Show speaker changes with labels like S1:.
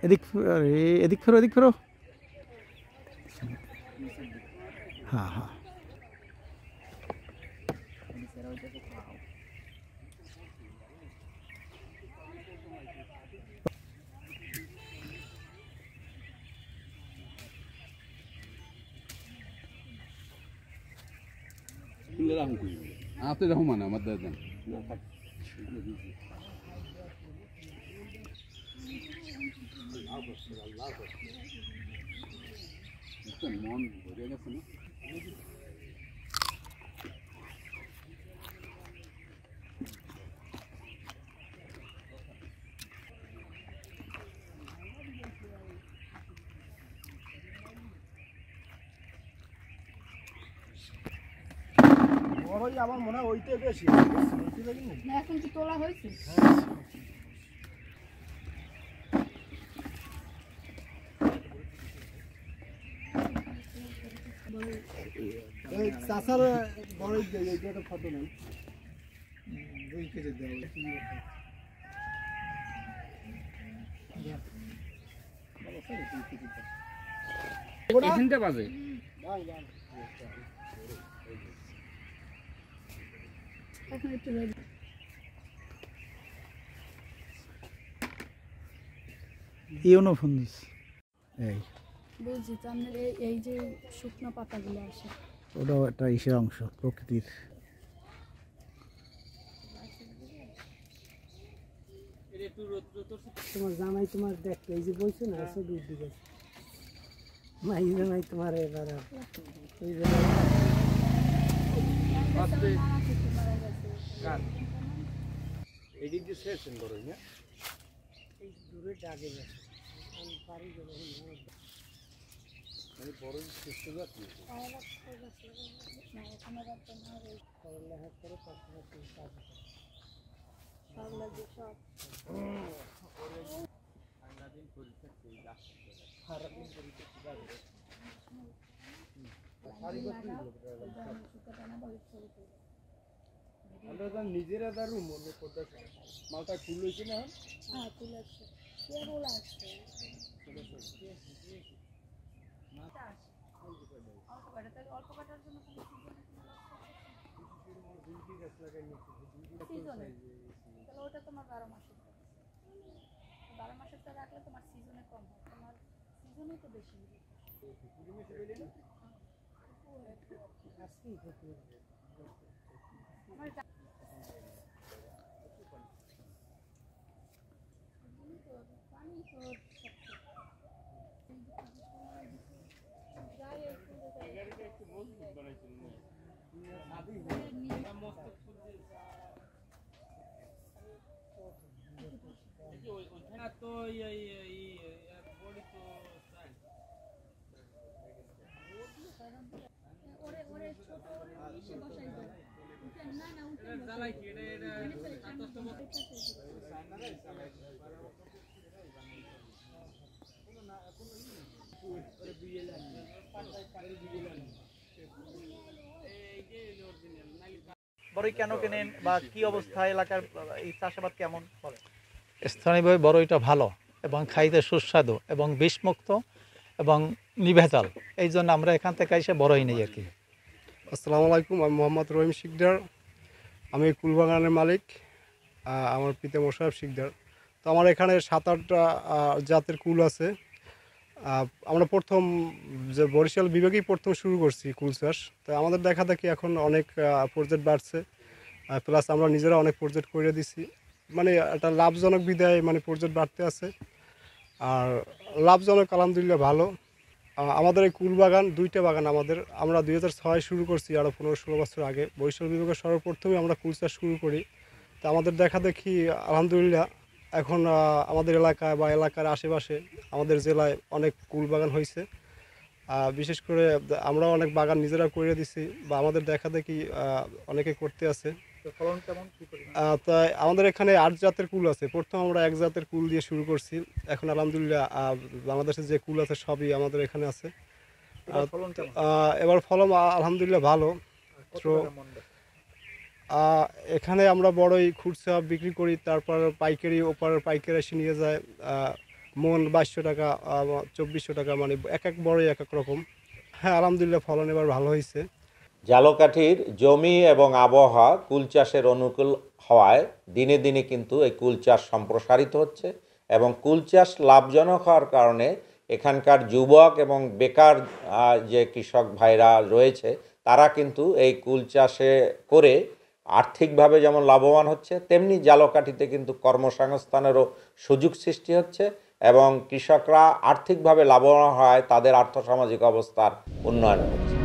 S1: अरे एदिक फेरो हाँ हाँ
S2: आपसे रहूँ माना मत दे दें মন ভরে গেছে না
S3: আমার মনে হয় ওইটাই বেশি
S4: না এখন কি তোলা হয়েছে
S3: এই চাচার বড় এইটা ফটো নাই 2 কেজি দাও
S2: এখানটা বাজে
S4: এখন একটু
S1: ইউনো ফুন্দিস এই
S4: বুঝছি তো আপনার এই যে শুকনো পাতাগুলো আসে
S1: ওটাও একটা ইসের অংশ প্রকৃতির
S3: তোমার জামাই তোমার দেখতে এই যে বলছো না ছবি দিকে মাই জামাই তোমার এবার ওই যে
S2: এডিট দিয়ে শেষন করো না
S3: এই দূরে ডাগে গেছে আমি পারি গেল
S2: আমি বড় চেষ্টা করছি
S3: করলে হাত করে পাশাপাশি কাজ
S4: সব লাগে সব
S2: সারাদিন পরীক্ষা সেই
S3: সারাদিন পরীক্ষা যাবে আমরা নিজেরা দারু মনে করতেছে মালটা ফুল হয়েছে না
S4: হ্যাঁ তুলে আসছে কেবল আসছে অল্প কাটার জন্য তাহলে ওটা তোমার 12 মাসের 12 মাসেরটা রাখলে তোমার সিজনে কম হয় তোমার সিজনেই তো বেশি পানি তো
S5: তো বডি তো
S4: ওরে ওরে ছোট ওরে নিচে বসাই দাও না না উঠে
S5: জ্বালাই কি এটা
S6: বড়ই কেন কেনেন বা কি অবস্থা এলাকার এই চাষাবাদ কেমন বলে?
S1: স্থানীয়ভাবে বড়ইটা ভালো এবং খাইতে সুস্বাদু এবং বিষমুক্ত এবং নির্ভেজাল, এই জন্য আমরা এখান থেকে এসে বড়ই নেই আর কি।
S3: আসসালামু আলাইকুম, আমি মোহাম্মদ রহিম শিকদার। আমি কুলবাগানের মালিক, আমার পিতা মোশাররফ শিকদার। তো আমার এখানে 7-8টা জাতের কুল আছে। আমরা প্রথম যে বরিশাল বিভাগেই প্রথম শুরু করছি কুল চাষ। তো আমাদের দেখা দেখি এখন অনেক প্রজেক্ট বাড়ছে, প্লাস আমরা নিজেরা অনেক প্রজেক্ট করে দিছি, মানে একটা লাভজনক বিধায় মানে প্রজেক্ট বাড়তে আছে। আর লাভজনক আলহামদুলিল্লাহ ভালো। আমাদের এই কুল বাগান 2টা বাগান আমাদের, আমরা 2006 শুরু করছি, আরও 15-16 বছর আগে বরিশাল বিভাগের সর্বপ্রথমে আমরা কুল চাষ শুরু করি। তো আমাদের দেখা দেখি আলহামদুলিল্লাহ এখন আমাদের এলাকায় বা এলাকার আশেপাশে আমাদের জেলায় অনেক কুল বাগান হয়েছে। বিশেষ করে আমরা অনেক বাগান নিজেরা করে দিছি বা আমাদের দেখা দেখি অনেকে করতে আছে।
S6: ফলন কেমন কি করি?
S3: তাই আমাদের এখানে 8 জাতের কুল আছে। প্রথম আমরা 1 জাতের কুল দিয়ে শুরু করছি, এখন আলহামদুলিল্লাহ বাংলাদেশের যে কুল আছে সবই আমাদের এখানে আছে।
S6: ফলন কেমন?
S3: এবার ফলন আলহামদুলিল্লাহ ভালো। তো এখানে আমরা বড়ই খুচরা বিক্রি করি, তারপর পাইকারি ওপার পাইকারি এসে নিয়ে যায়। মন 2200 টাকা, 2400 টাকা, মানে এক এক বড়ই এক এক রকম। হ্যাঁ, আলহামদুলিল্লাহ ফলন এবার ভালো হয়েছে।
S7: ঝালকাঠির জমি এবং আবহাওয়া কুল চাষের অনুকূল হওয়ায় দিনে দিনে কিন্তু এই কুল চাষ সম্প্রসারিত হচ্ছে এবং কুল চাষ লাভজনক হওয়ার কারণে এখানকার যুবক এবং বেকার যে কৃষক ভাইরা রয়েছে তারা কিন্তু এই কুল চাষে করে আর্থিকভাবে যেমন লাভবান হচ্ছে, তেমনি ঝালকাঠিতে কিন্তু কর্মসংস্থানেরও সুযোগ সৃষ্টি হচ্ছে এবং কৃষকরা আর্থিকভাবে লাভবান হয়, তাদের আর্থসামাজিক অবস্থার উন্নয়ন হচ্ছে।